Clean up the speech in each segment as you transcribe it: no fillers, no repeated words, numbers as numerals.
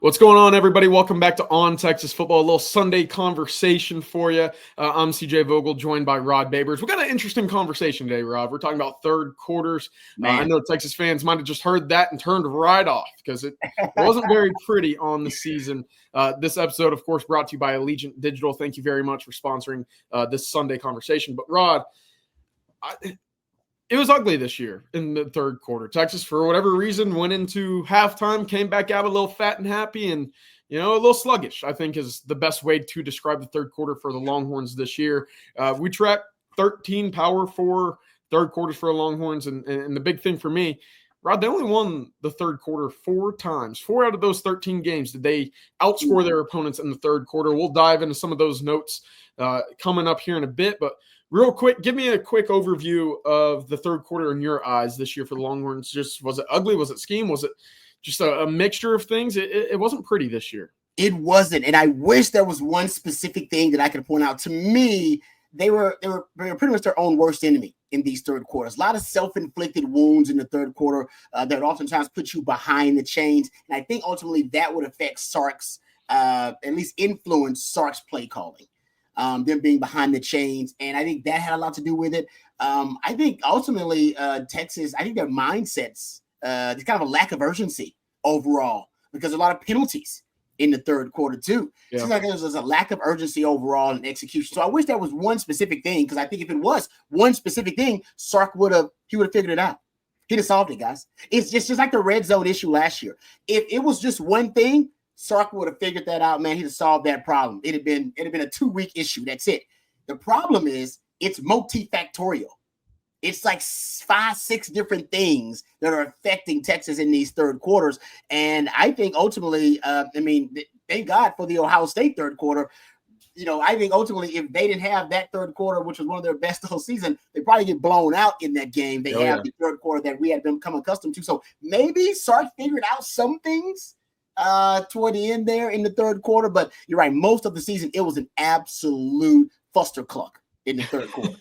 What's going on, everybody? Welcome back to On Texas Football, a little Sunday conversation for you. I'm CJ Vogel, joined by Rod Babers. We got an interesting conversation today, Rod. We're talking about third quarters. I know Texas fans might have just heard that and turned right off because it wasn't very pretty on the season. This episode, of course, brought to you by Allegient Digital. Thank you very much for sponsoring this Sunday conversation. But, Rod, it was ugly this year in the third quarter. Texas, for whatever reason, went into halftime, came back out a little fat and happy and, a little sluggish, I think is the best way to describe the third quarter for the Longhorns this year. We tracked 13 Power 4 third quarters for the Longhorns, and the big thing for me, Rod, they only won the third quarter 4 times. 4 out of those 13 games did they outscore their opponents in the third quarter. We'll dive into some of those notes coming up here in a bit, but real quick, give me a quick overview of the third quarter in your eyes this year for the Longhorns. Just was it ugly? Was it scheme? Was it just a mixture of things? It wasn't pretty this year. It wasn't, and I wish there was one specific thing that I could point out. To me, they were pretty much their own worst enemy in these third quarters. A lot of self-inflicted wounds in the third quarter that oftentimes put you behind the chains, and I think ultimately that would affect Sark's, at least influence Sark's play calling. Them being behind the chains, and I think that had a lot to do with it. I think ultimately Texas, I think their mindsets, there's kind of a lack of urgency overall because a lot of penalties in the third quarter too. Yeah. Seems like there's a lack of urgency overall in execution. So I wish there was one specific thing, because I think if it was one specific thing, Sark would have figured it out. He'd have solved it, guys. It's just like the red zone issue last year. If it was just one thing, Sark would have figured that out, man. He'd have solved that problem. It'd have been a 2-week issue. That's it. The problem is it's multifactorial. It's like 5-6 different things that are affecting Texas in these third quarters. And I think ultimately, thank God for the Ohio State third quarter. I think ultimately if they didn't have that third quarter, which was one of their best the whole season, they probably get blown out in that game. They have the third quarter that we had become accustomed to. So maybe Sark figured out some things toward the end there in the third quarter, but you're right. Most of the season, it was an absolute fustercluck in the third quarter.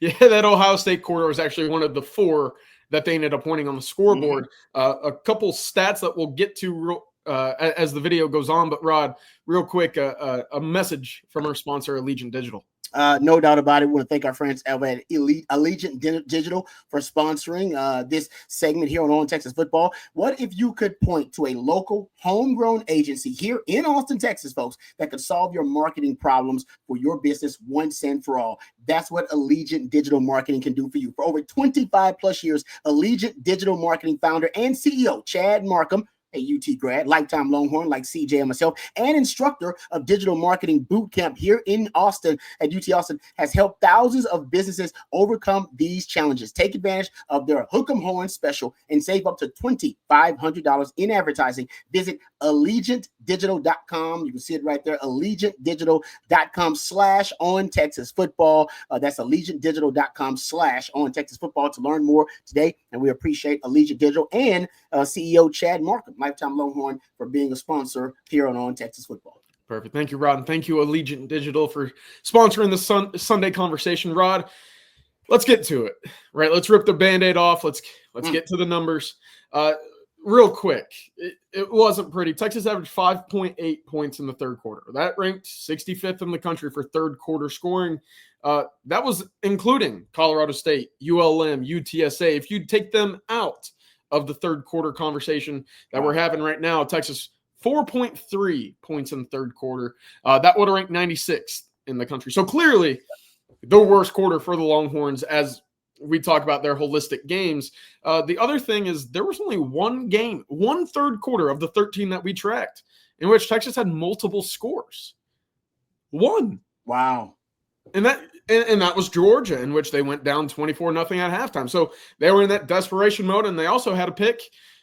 Yeah, that Ohio State quarter was actually one of the 4 that they ended up winning on the scoreboard. A couple stats that we'll get to as the video goes on, but Rod, real quick, a message from our sponsor, Allegient Digital. No doubt about it. We want to thank our friends at Allegient Digital for sponsoring this segment here on Texas Football. What if you could point to a local homegrown agency here in Austin, Texas, folks, that could solve your marketing problems for your business once and for all? That's what Allegient Digital Marketing can do for you. For over 25 plus years, Allegient Digital Marketing founder and CEO Chad Markham, a UT grad, lifetime Longhorn like CJ and myself, and instructor of digital marketing boot camp here in Austin at UT Austin, has helped thousands of businesses overcome these challenges. Take advantage of their Hook 'em Horn special and save up to $2,500 in advertising. Visit AllegiantDigital.com. You can see it right there, AllegiantDigital.com/ontexasfootball. That's AllegiantDigital.com/ontexasfootball to learn more today. And we appreciate Allegient Digital and CEO Chad Markham, lifetime Longhorn, for being a sponsor here on Texas Football. Perfect. Thank you, Rod. And thank you, Allegient Digital, for sponsoring the Sunday conversation. Rod, let's get to it, right? Let's rip the Band-Aid off. Let's get to the numbers. Real quick, it wasn't pretty. Texas averaged 5.8 points in the third quarter. That ranked 65th in the country for third quarter scoring. That was including Colorado State, ULM, UTSA. If you take them out of the third quarter conversation that we're having right now, Texas 4.3 points in the third quarter. That would have ranked 96th in the country. So clearly the worst quarter for the Longhorns as we talk about their holistic games. The other thing is there was only one third quarter of the 13 that we tracked in which Texas had multiple scores. One. Wow. And that was Georgia, in which they went down 24-0 at halftime. So they were in that desperation mode, and they also had a pick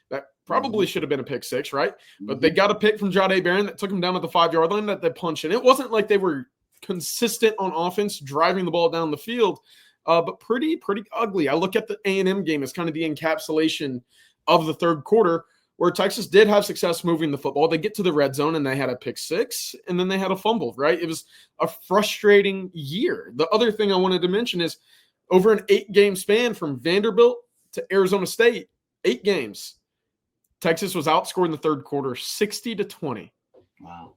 that probably should have been a pick 6, right? But they got a pick from Jahdae Barron that took them down at the 5-yard line that they punched in. It wasn't like they were consistent on offense, driving the ball down the field, but pretty ugly. I look at the A&M game as kind of the encapsulation of the third quarter, where Texas did have success moving the football. They get to the red zone and they had a pick 6, and then they had a fumble, right? It was a frustrating year. The other thing I wanted to mention is over an 8-game span from Vanderbilt to Arizona State, 8 games, Texas was outscored in the third quarter 60-20. Wow.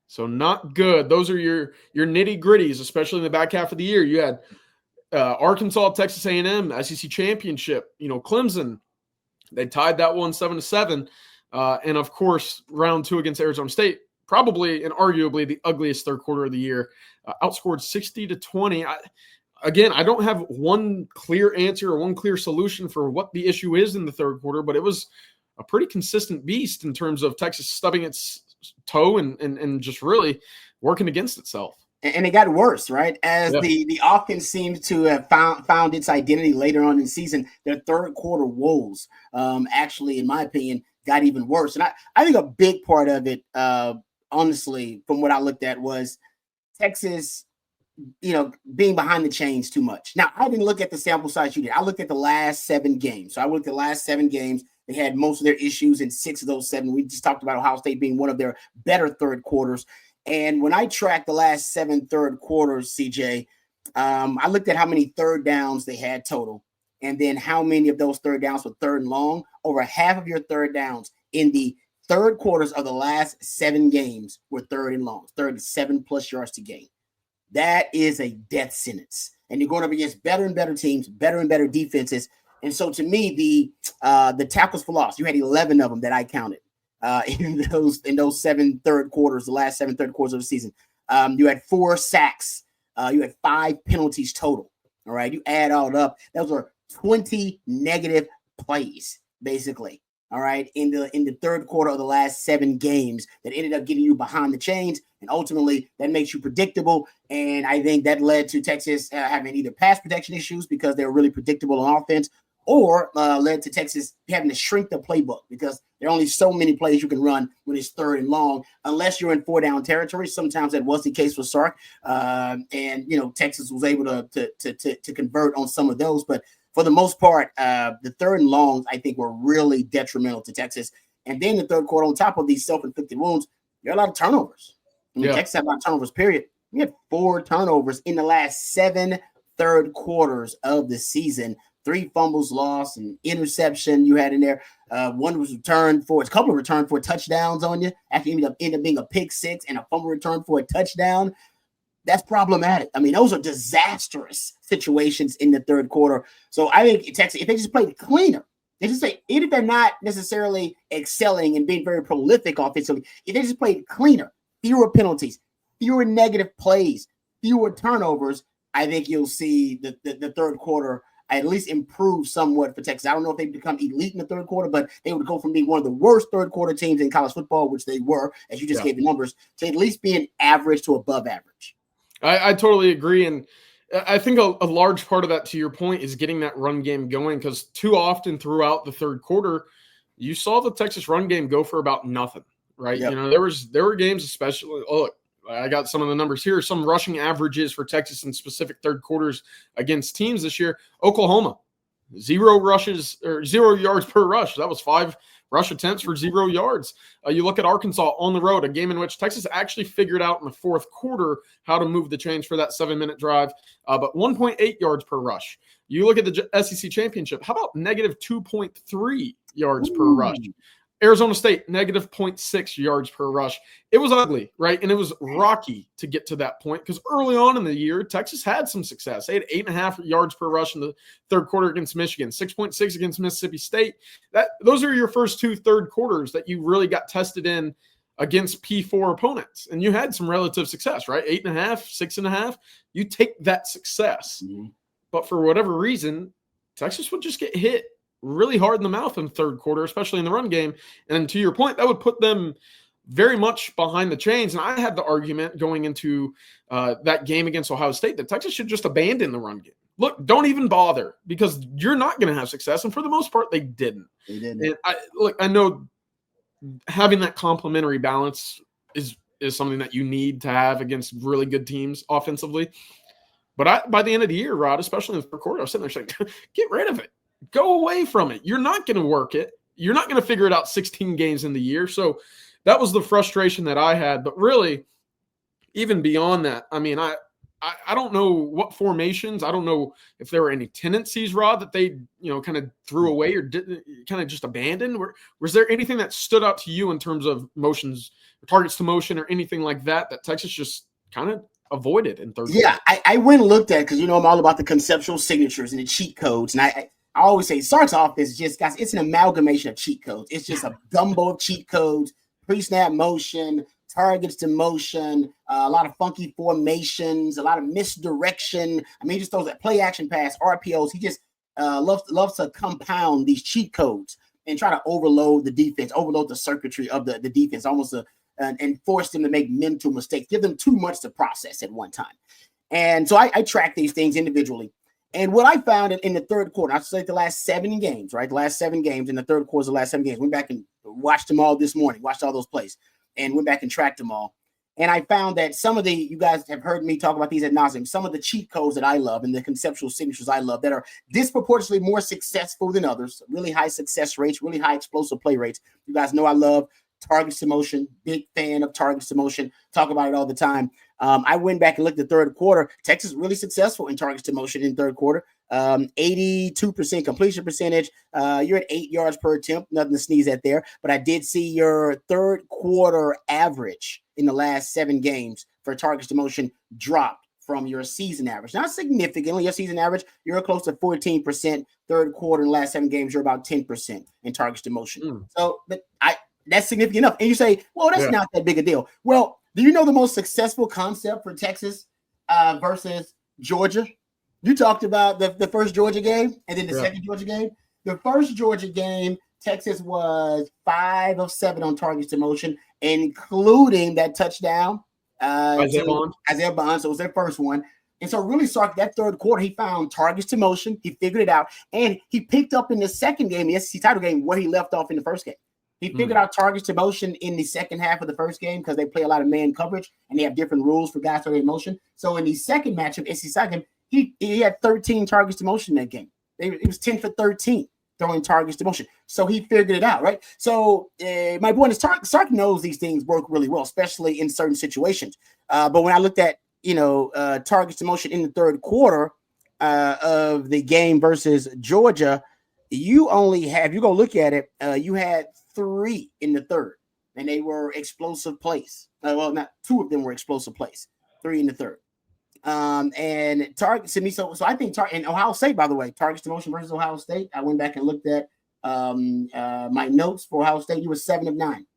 So not good. Those are your nitty-gritties, especially in the back half of the year. You had Arkansas, Texas A&M, SEC championship. Clemson, they tied that one 7-7. And, of course, round 2 against Arizona State, probably and arguably the ugliest third quarter of the year, outscored 60-20. I don't have one clear answer or one clear solution for what the issue is in the third quarter, but it was a pretty consistent beast in terms of Texas stubbing its toe and just really working against itself. And it got worse, right? As the offense seems to have found its identity later on in the season, their third quarter woes, actually, in my opinion, got even worse. And I think a big part of it, honestly, from what I looked at, was Texas, being behind the chains too much. Now, I didn't look at the sample size you did. I looked at the last 7 games. So I looked at the last 7 games. They had most of their issues in 6 of those 7. We just talked about Ohio State being one of their better third quarters. And when I tracked the last 7 third quarters, CJ, I looked at how many third downs they had total, and then how many of those third downs were third and long. Over half of your third downs in the third quarters of the last 7 games were third and long, 37+ yards to gain. That is a death sentence. And you're going up against better and better teams, better and better defenses. And so to me, the tackles for loss, you had 11 of them that I counted in those 7 third quarters, the last 7 third quarters of the season. You had 4 sacks. You had 5 penalties total. All right. You add all up. Those were 20 negative plays, basically. All right. In the third quarter of the last 7 games that ended up getting you behind the chains. And ultimately, that makes you predictable. And I think that led to Texas having either pass protection issues because they were really predictable on offense, or led to Texas having to shrink the playbook because there are only so many plays you can run when it's third and long, unless you're in 4-down territory. Sometimes that was the case with Sark. And Texas was able to convert on some of those. But for the most part, the third and longs, I think, were really detrimental to Texas. And then the third quarter, on top of these self-inflicted wounds, there are a lot of turnovers. Texas had a lot of turnovers, period. We had 4 turnovers in the last 7 third quarters of the season. 3 fumbles lost, and interception you had in there. One was returned for, a couple of returned for touchdowns on you. Actually ended up being a pick 6 and a fumble return for a touchdown. That's problematic. I mean, those are disastrous situations in the third quarter. So I think Texas, if they just played cleaner, even if they're not necessarily excelling and being very prolific offensively, if they just played cleaner, fewer penalties, fewer negative plays, fewer turnovers, I think you'll see the third quarter at least improve somewhat for Texas. I don't know if they become elite in the third quarter, but they would go from being one of the worst third quarter teams in college football, which they were, as you just gave the numbers, to at least being average to above average. I totally agree. And I think a large part of that, to your point, is getting that run game going, because too often throughout the third quarter, you saw the Texas run game go for about nothing, right? Yep. There were games, especially, look, I got some of the numbers here, some rushing averages for Texas in specific third quarters against teams this year. Oklahoma, 0 rushes or 0 yards per rush. That was 5 rush attempts for 0 yards. You look at Arkansas on the road, a game in which Texas actually figured out in the fourth quarter how to move the chains for that 7-minute drive, but 1.8 yards per rush. You look at the SEC championship, how about negative 2.3 yards per rush? Arizona State, negative 0.6 yards per rush. It was ugly, right? And it was rocky to get to that point because early on in the year, Texas had some success. They had 8.5 yards per rush in the third quarter against Michigan, 6.6 against Mississippi State. Those are your first 2 third quarters that you really got tested in against P4 opponents. And you had some relative success, right? 8.5, 6.5. You take that success. Mm-hmm. But for whatever reason, Texas would just get hit really hard in the mouth in the third quarter, especially in the run game. And to your point, that would put them very much behind the chains. And I had the argument going into that game against Ohio State that Texas should just abandon the run game. Look, don't even bother because you're not going to have success. And for the most part, they didn't. And I know having that complementary balance is something that you need to have against really good teams offensively. But by the end of the year, Rod, especially in the third quarter, I was sitting there saying, get rid of it. Go away from it. You're not going to work it. You're not going to figure it out 16 games in the year. So that was the frustration that I had. But really, even beyond that, I mean, I I don't know what formations. I don't know if there were any tendencies, Rod, that they kind of threw away or kind of just abandoned. Was there anything that stood out to you in terms of motions, targets to motion, or anything like that Texas just kind of avoided in third? Yeah, I went and looked at it because I'm all about the conceptual signatures and the cheat codes, and I always say Sark's offense is just, guys, it's an amalgamation of cheat codes. It's just a gumbo of cheat codes, pre-snap motion, targets to motion, a lot of funky formations, a lot of misdirection. I mean, he just throws that play action pass, RPOs. He just loves to compound these cheat codes and try to overload the defense, overload the circuitry of the defense, almost and force them to make mental mistakes, give them too much to process at one time. And so I track these things individually. And what I found in the third quarter, I say the last 7 games, right? The last 7 games in the third quarter, the last 7 games, went back and watched them all this morning, watched all those plays, and went back and tracked them all. And I found that some of you guys have heard me talk about these ad nauseum, some of the cheat codes that I love and the conceptual signatures I love that are disproportionately more successful than others, really high success rates, really high explosive play rates. You guys know I love targets to motion, big fan of targets to motion, talk about it all the time. I went back and looked at the third quarter. Texas really successful in targets to motion in third quarter. 82% completion percentage. You're at 8 yards per attempt. Nothing to sneeze at there. But I did see your third quarter average in the last 7 games for targets to motion drop from your season average. Not significantly. Your season average, you're close to 14%. Third quarter in the last 7 games, you're about 10% in targets to motion. So that's significant enough. And you say, well, that's not that big a deal. Well, do you know the most successful concept for Texas versus Georgia? You talked about the first Georgia game and then the second Georgia game. The first Georgia game, Texas was 5 of 7 on targets to motion, including that touchdown. Isaiah Bond. So it was their first one. And so really, Sark, that third quarter, he found targets to motion. He figured it out. And he picked up in the second game, the SEC title game, where he left off in the first game. He figured out targets to motion in the second half of the first game because they play a lot of man coverage and they have different rules for guys to motion. So in the second matchup, SEC game, he had 13 targets to motion in that game. It was 10 for 13 throwing targets to motion. So he figured it out, right? So my point is Sark knows these things work really well, especially in certain situations. But when I looked at, targets to motion in the third quarter of the game versus Georgia, you go look at it, you had 3 in the third, and they were explosive plays. Well, not 2 of them were explosive plays, 3 in the third. And targets to me. So I think and Ohio State, by the way, targets to motion versus Ohio State. I went back and looked at my notes for Ohio State. You were 7 of 9.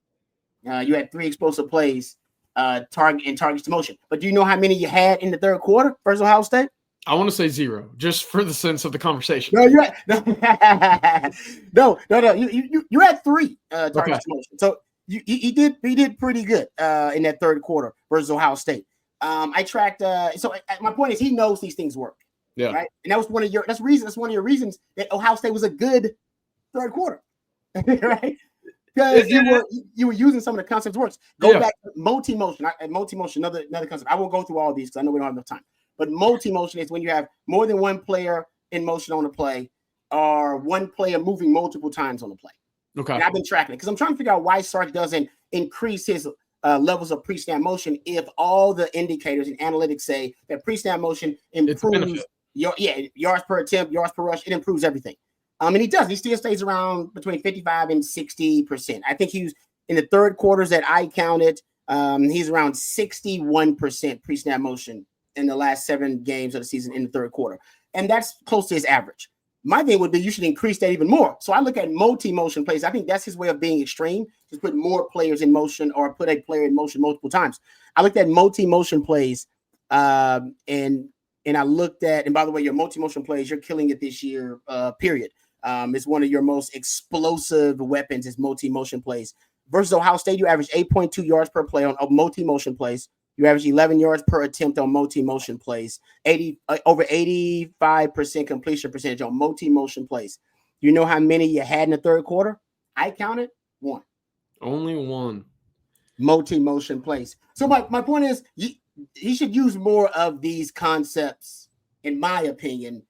You had 3 explosive plays, targets to motion. But do you know how many you had in the third quarter versus Ohio State? I want to say 0, just for the sense of the conversation. No, you're right. No. You had 3 targets to motion. So he did pretty good in that third quarter versus Ohio State. I tracked. So my point is, he knows these things work. Yeah. Right. And that was one of your reasons that Ohio State was a good third quarter. Right. Because you were using some of the concepts works. Go back to multi-motion. Another concept. I won't go through all these because I know we don't have enough time. But multi-motion is when you have more than one player in motion on a play, or one player moving multiple times on the play. Okay. And I've been tracking it because I'm trying to figure out why Sark doesn't increase his levels of pre-snap motion if all the indicators and analytics say that pre-snap motion improves yards per attempt, yards per rush. It improves everything. And he does. He still stays around between 55 and 60%. I think he's in the third quarters that I counted. He's around 61% pre-snap motion in the last 7 games of the season in the third quarter. And that's close to his average. My thing would be you should increase that even more. So I look at multi-motion plays. I think that's his way of being extreme, just put more players in motion or put a player in motion multiple times. I looked at multi-motion plays and I looked at, and by the way, your multi-motion plays, you're killing it this year, period. It's one of your most explosive weapons is multi-motion plays. Versus Ohio State, you average 8.2 yards per play on multi-motion plays. You average 11 yards per attempt on multi-motion plays, over 85% completion percentage on multi-motion plays. You know how many you had in the third quarter? I counted 1. Only 1. Multi-motion plays. So my point is he should use more of these concepts, in my opinion.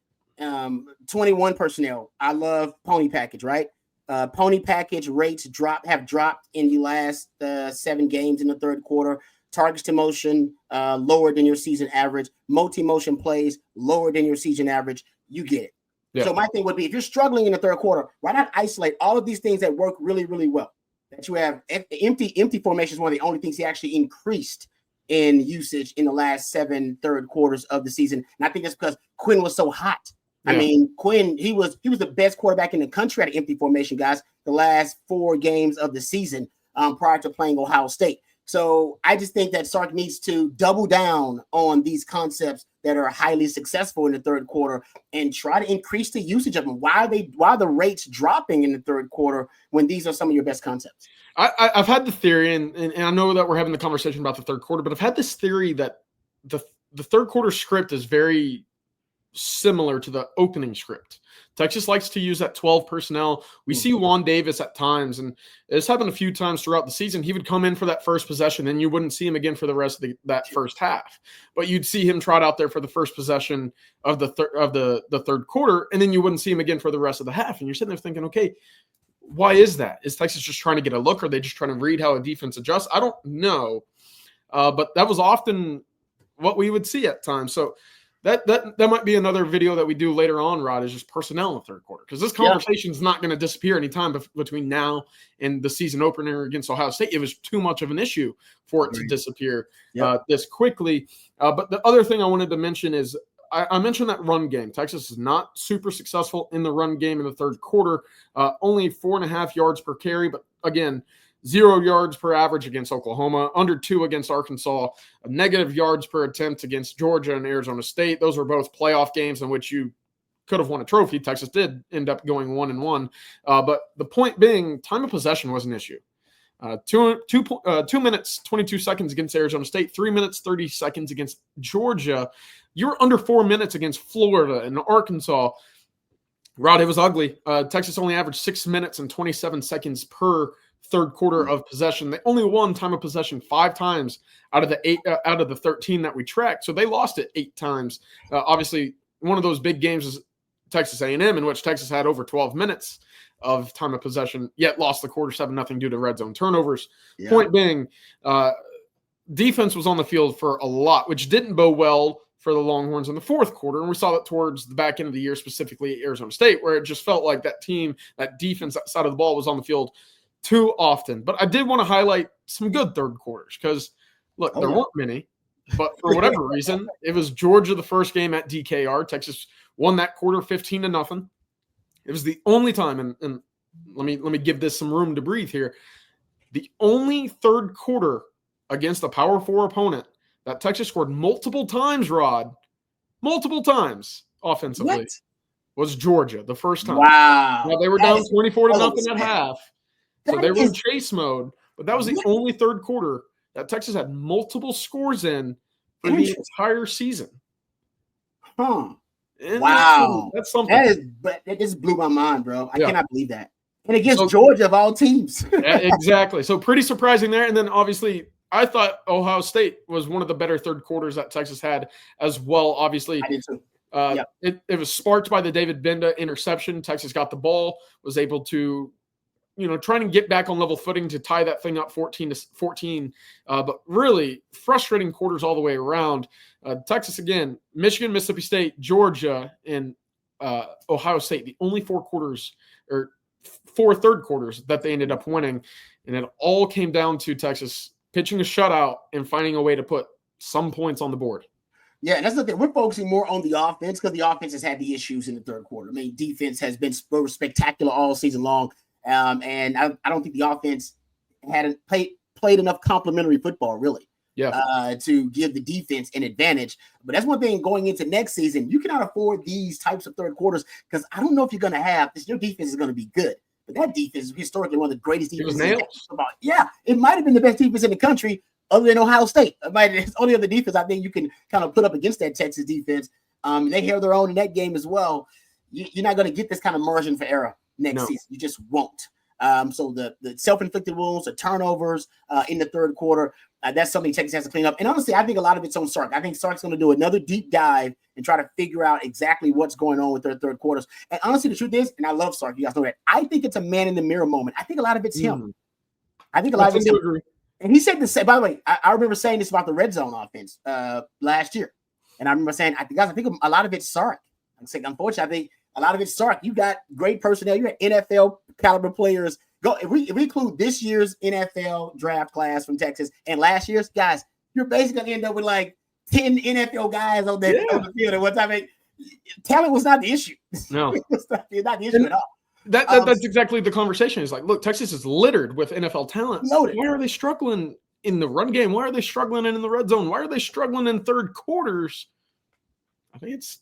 21 personnel. I love pony package, right? Pony package rates have dropped in the last 7 games in the third quarter. targets to motion, lower than your season average, multi-motion plays, lower than your season average. You get it. Yeah. So my thing would be, if you're struggling in the third quarter, why not isolate all of these things that work really, really well? That you have empty formation is one of the only things he actually increased in usage in the last 7 third quarters of the season. And I think that's because Quinn was so hot. Yeah. I mean, Quinn, he was the best quarterback in the country at an empty formation, guys, the last 4 games of the season prior to playing Ohio State. So I just think that Sark needs to double down on these concepts that are highly successful in the third quarter and try to increase the usage of them. Why are the rates dropping in the third quarter when these are some of your best concepts? I've had the theory, and I know that we're having the conversation about the third quarter, but I've had this theory that the third quarter script is very similar to the opening script. Texas likes to use that 12 personnel. We see Juan Davis at times, and it's happened a few times throughout the season. He would come in for that first possession, and you wouldn't see him again for the rest of that first half. But you'd see him trot out there for the first possession of the third quarter, and then you wouldn't see him again for the rest of the half. And you're sitting there thinking, okay, why is that? Is Texas just trying to get a look? Or are they just trying to read how a defense adjusts? I don't know. But that was often what we would see at times. So that might be another video that we do later on, Rod, is just personnel in the third quarter. Because this conversation is not going to disappear anytime between now and the season opener against Ohio State. It was too much of an issue for it to disappear this quickly. But the other thing I wanted to mention is I mentioned that run game. Texas is not super successful in the run game in the third quarter. Only 4.5 yards per carry. But again, 0 yards per average against Oklahoma, under 2 against Arkansas, negative yards per attempt against Georgia and Arizona State. Those were both playoff games in which you could have won a trophy. Texas did end up going 1-1. But the point being, time of possession was an issue. 2 minutes, 22 seconds against Arizona State, 3 minutes, 30 seconds against Georgia. You were under 4 minutes against Florida and Arkansas. Rod, it was ugly. Texas only averaged 6 minutes and 27 seconds per third quarter of possession. They only won time of possession 5 times out of the 13 that we tracked. So they lost it 8 times. Obviously, one of those big games is Texas A&M, in which Texas had over 12 minutes of time of possession, yet lost the quarter 7-0 due to red zone turnovers. Yeah. Point being, defense was on the field for a lot, which didn't bode well for the Longhorns in the fourth quarter. And we saw that towards the back end of the year, specifically Arizona State, where it just felt like that team, that defense, that side of the ball was on the field too often. But I did want to highlight some good third quarters because, look, there weren't many, but for whatever reason, it was Georgia the first game at DKR. Texas won that quarter 15-0. It was the only time, and let me give this some room to breathe here, the only third quarter against a Power 4 opponent that Texas scored multiple times, Rod, multiple times offensively, was Georgia the first time. Wow. Now, they were down 24-0 at half. So they were in chase mode, but that was the only third quarter that Texas had multiple scores in for the entire season. Huh. And wow. That's something. That just blew my mind, bro. I cannot believe that. And against Georgia of all teams. Exactly. So pretty surprising there. And then obviously I thought Ohio State was one of the better third quarters that Texas had as well. Obviously, I did too. It was sparked by the David Benda interception. Texas got the ball, was able to trying to get back on level footing to tie that thing up 14-14. But really frustrating quarters all the way around. Texas, again, Michigan, Mississippi State, Georgia, and Ohio State, the only 4 quarters or 4 third quarters that they ended up winning. And it all came down to Texas pitching a shutout and finding a way to put some points on the board. Yeah, and that's the thing. We're focusing more on the offense because the offense has had the issues in the third quarter. I mean, defense has been spectacular all season long. And I don't think the offense hadn't played enough complementary football, really, to give the defense an advantage. But that's one thing going into next season. You cannot afford these types of third quarters because I don't know if you're going to have – your defense is going to be good. But that defense is historically one of the greatest defenses. Yeah, it might have been the best defense in the country other than Ohio State. It's only other defense I think you can kind of put up against that Texas defense. They held their own in that game as well. You're not going to get this kind of margin for error next season. You just won't. So the self-inflicted wounds, the turnovers in the third quarter, that's something Texas has to clean up. And honestly, I think a lot of it's on Sark. I think Sark's going to do another deep dive and try to figure out exactly what's going on with their third quarters. And honestly, the truth is, and I love Sark, you guys know that, I think it's a man in the mirror moment. I think a lot of it's him. I think a lot of it's him. And he said the same. By the way, I remember saying this about the red zone offense last year, and I remember saying, I think a lot of it's Sark. I'm saying, unfortunately, I think a lot of it's Sark. You got great personnel. You got NFL caliber players. If we include this year's NFL draft class from Texas and last year's, guys, you're basically gonna end up with like 10 NFL guys on the field at one time. I mean, talent was not the issue. No, it's not the issue at all. That's exactly the conversation. Is like, look, Texas is littered with NFL talent. Loaded. Why are they struggling in the run game? Why are they struggling in the red zone? Why are they struggling in third quarters? I think it's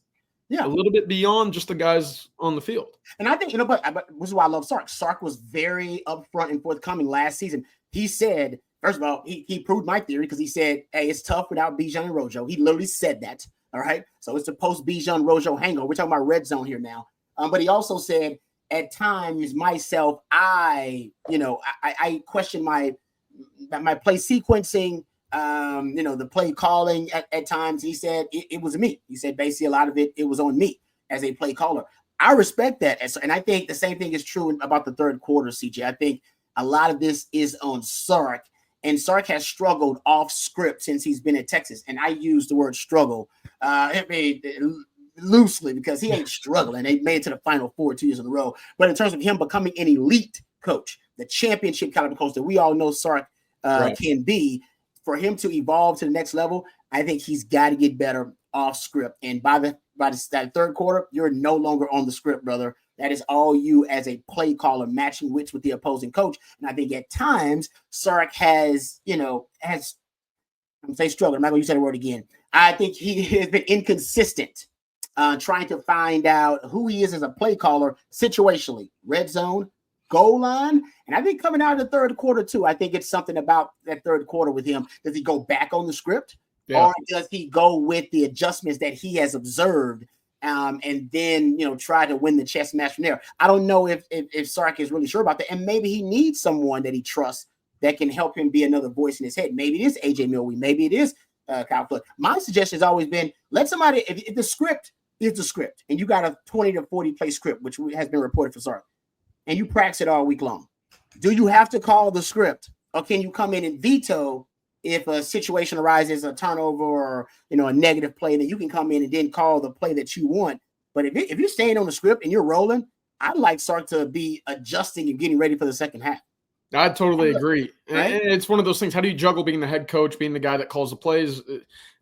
a little bit beyond just the guys on the field. And I think, but this is why I love Sark. Sark was very upfront and forthcoming last season. He said, first of all, he proved my theory because he said, hey, it's tough without Bijan and Rojo. He literally said that. All right. So it's the post Bijan Rojo hangover. We're talking about red zone here now. But he also said, at times myself, I question my play sequencing, the play calling at times. He said it was me. He said basically a lot of it was on me as a play caller. I respect that. And I think the same thing is true about the third quarter, CJ. I think a lot of this is on Sark, and Sark has struggled off script since he's been at Texas. And I use the word struggle loosely because he ain't struggling. They made it to the Final Four 2 years in a row. But in terms of him becoming an elite coach, the championship caliber coach that we all know Sark can be, for him to evolve to the next level, I think he's got to get better off script. And by that third quarter, you're no longer on the script, brother. That is all you as a play caller, matching wits with the opposing coach. And I think at times Sark has I'm saying struggle. I'm not going to use that word again. I think he has been inconsistent. Trying to find out who he is as a play caller situationally, red zone, goal line. And I think coming out of the third quarter too, I think it's something about that third quarter with him. Does he go back on the script or does he go with the adjustments that he has observed and then, try to win the chess match from there? I don't know if Sark is really sure about that. And maybe he needs someone that he trusts that can help him be another voice in his head. Maybe it is AJ Milwee. Maybe it is Kyle Flood. My suggestion has always been, let somebody, if the script is the script, and you got a 20 to 40 play script, which has been reported for Sark, and you practice it all week long, do you have to call the script, or can you come in and veto if a situation arises, a turnover or a negative play, that you can come in and then call the play that you want? But if you're staying on the script and you're rolling, I'd like Sark to be adjusting and getting ready for the second half. I totally agree. Right? And it's one of those things. How do you juggle being the head coach, being the guy that calls the plays?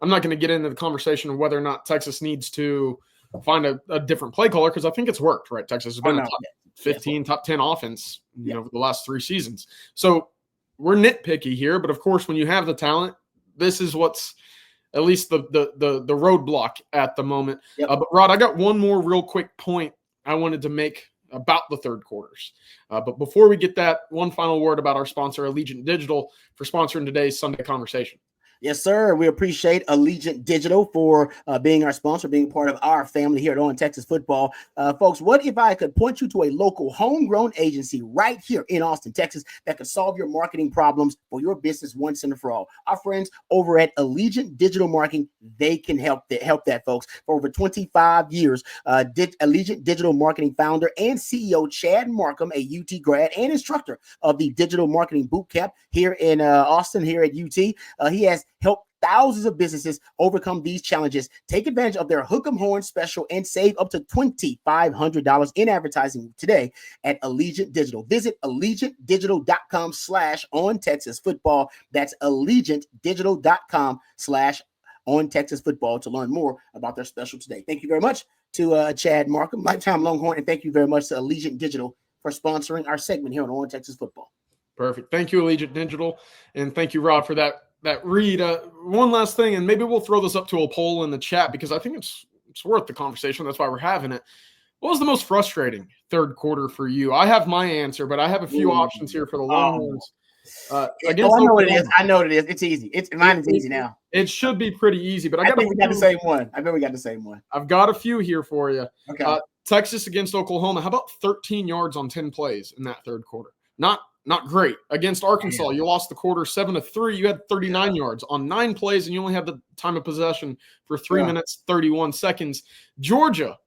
I'm not going to get into the conversation of whether or not Texas needs to find a different play caller, because I think it's worked, right? Texas has been a top 15, top 10 offense over the last 3 seasons. So we're nitpicky here, but of course, when you have the talent, this is what's at least the roadblock at the moment. Yep. But Rod, I got one more real quick point I wanted to make about the third quarters. But before we get that, one final word about our sponsor, Allegient Digital, for sponsoring today's Sunday conversation. Yes, sir. We appreciate Allegient Digital for being our sponsor, being part of our family here at On Texas Football. Folks, what if I could point you to a local homegrown agency right here in Austin, Texas, that could solve your marketing problems for your business once and for all? Our friends over at Allegient Digital Marketing, they can help that, folks. For over 25 years, Allegient Digital Marketing founder and CEO Chad Markham, a UT grad and instructor of the Digital Marketing Bootcamp here in Austin, here at UT. He has helped thousands of businesses overcome these challenges. Take advantage of their Hook 'em Horn special and save up to $2,500 in advertising today at Allegient Digital. Visit allegiantdigital.com/ontexasfootball. That's allegiantdigital.com/ontexasfootball to learn more about their special today. Thank you very much to Chad Markham, lifetime Longhorn, and thank you very much to Allegient Digital for sponsoring our segment here on Texas Football. Perfect. Thank you, Allegient Digital, and thank you, Rob, for that read. One last thing, and maybe we'll throw this up to a poll in the chat because I think it's worth the conversation. That's why we're having it. What was the most frustrating third quarter for you? I have my answer, but I have a few options here for the Longhorns. I know what it is. I know what it is. It's easy. Mine is easy now. It should be pretty easy, but I think we got the same one. I bet we got the same one. I've got a few here for you. Okay. Texas against Oklahoma. How about 13 yards on 10 plays in that third quarter? Not great. Against Arkansas, you lost the quarter 7-3. You had 39 yards on 9 plays, and you only had the time of possession for 3 minutes, 31 seconds. Georgia,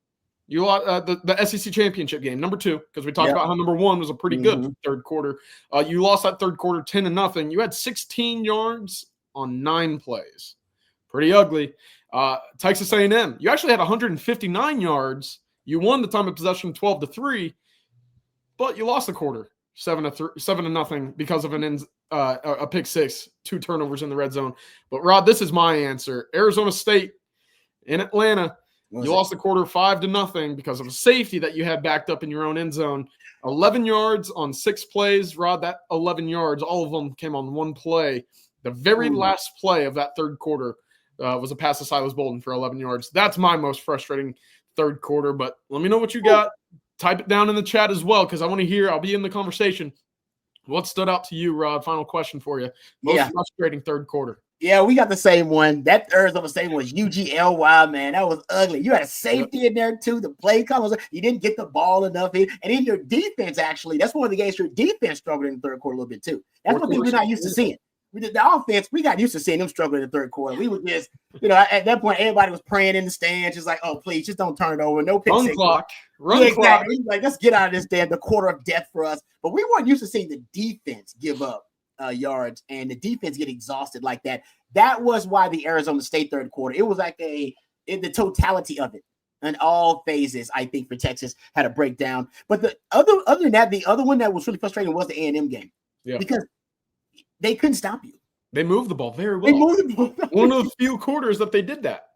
You lost the SEC championship game, number 2, because we talked about how number 1 was a pretty good third quarter. You lost that third quarter 10-0. You had 16 yards on 9 plays. Pretty ugly. Texas A&M, you actually had 159 yards. You won the time of possession 12-3, but you lost the quarter 7-0 because of a pick 6, 2 turnovers in the red zone. But Rod, this is my answer. Arizona State in Atlanta. You lost the quarter 5-0 because of a safety that you had backed up in your own end zone. 11 yards on 6 plays. Rod, that 11 yards, all of them came on 1 play. The very last play of that third quarter was a pass to Silas Bolden for 11 yards. That's my most frustrating third quarter. But let me know what you got. Type it down in the chat as well, because I want to hear. I'll be in the conversation. What stood out to you, Rod? Final question for you. Most frustrating third quarter. Yeah, we got the same one. That Arizona State was UGLY, man. That was ugly. You had a safety in there, too. The play colors, you didn't get the ball enough. And in your defense, actually, that's one of the games your defense struggled in the third quarter a little bit, too. That's one thing we're not used to seeing. We did the offense. We got used to seeing them struggle in the third quarter. We were just, at that point, everybody was praying in the stands, just like, oh, please, just don't turn it over. No pick. Run clock. Run clock. Like, let's get out of this damn the quarter of death for us. But we weren't used to seeing the defense give up yards and the defense get exhausted like that. That was why the Arizona State third quarter, it was like the totality of it. In all phases, I think, for Texas had a breakdown. But the other than that, the other one that was really frustrating was the A&M game. Yeah. Because they couldn't stop you. They moved the ball very well. They moved the ball. One of the few quarters that they did that.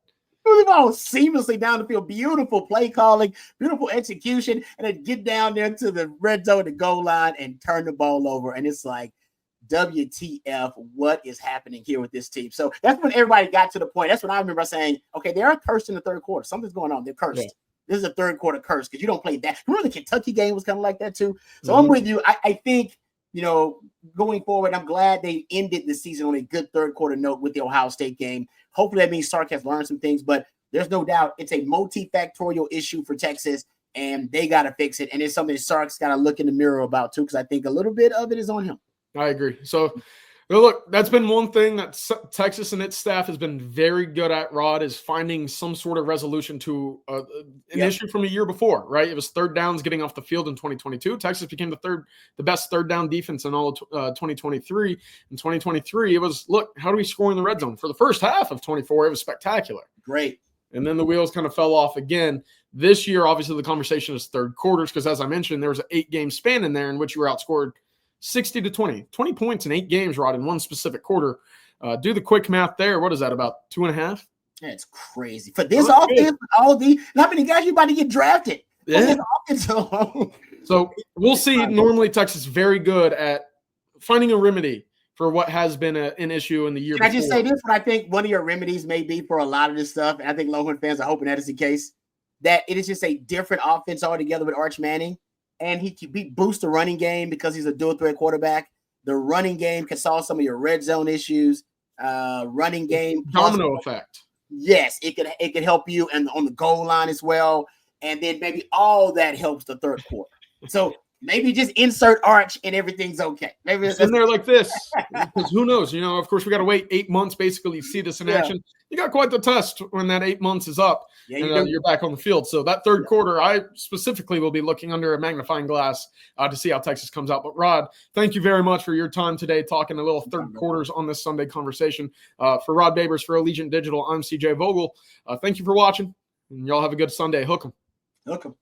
Moved the ball seamlessly down the field. Beautiful play calling, beautiful execution, and then get down there to the red zone, the goal line, and turn the ball over. And it's like, WTF, what is happening here with this team? So that's when everybody got to the point. That's when I remember saying, okay, they are cursed in the third quarter. Something's going on. They're cursed. Yeah. This is a third quarter curse because you don't play that. Remember the Kentucky game was kind of like that too? So I'm with you. I think, going forward, I'm glad they ended the season on a good third quarter note with the Ohio State game. Hopefully that means Sark has learned some things, but there's no doubt it's a multifactorial issue for Texas, and they got to fix it. And it's something Sark's got to look in the mirror about too, because I think a little bit of it is on him. I agree. So, look, that's been one thing that Texas and its staff has been very good at, Rod, is finding some sort of resolution to an issue from a year before, right? It was third downs getting off the field in 2022. Texas became the best third down defense in all of 2023. In 2023, it was, look, how do we score in the red zone? For the first half of 24, it was spectacular. Great. And then the wheels kind of fell off again. This year, obviously, the conversation is third quarters because, as I mentioned, there was an 8-game span in there in which you were outscored 60-20 points in 8 games, Rod, in one specific quarter. Do the quick math there. What is that, about 2.5? That's crazy. For this offense, how many guys you about to get drafted? Yeah. So we'll see. Normally, Texas is very good at finding a remedy for what has been an issue in the year before. Can I just say this? What I think one of your remedies may be for a lot of this stuff, and I think Longhorn fans are hoping that is the case, that it is just a different offense altogether with Arch Manning. And he boost the running game because he's a dual threat quarterback. The running game can solve some of your red zone issues. Running game domino effect. Yes, it could help you and on the goal line as well. And then maybe all that helps the third quarter. So maybe just insert Arch and everything's okay. Maybe it's in there like this. Because who knows? Of course, we got to wait 8 months basically to see this in action. You got quite the test when that 8 months is up and you're back on the field. So that third quarter, I specifically will be looking under a magnifying glass to see how Texas comes out. But Rod, thank you very much for your time today talking a little third quarters on this Sunday conversation. For Rod Babers, for Allegient Digital, I'm CJ Vogel. Thank you for watching, and y'all have a good Sunday. Hook 'em. Hook 'em.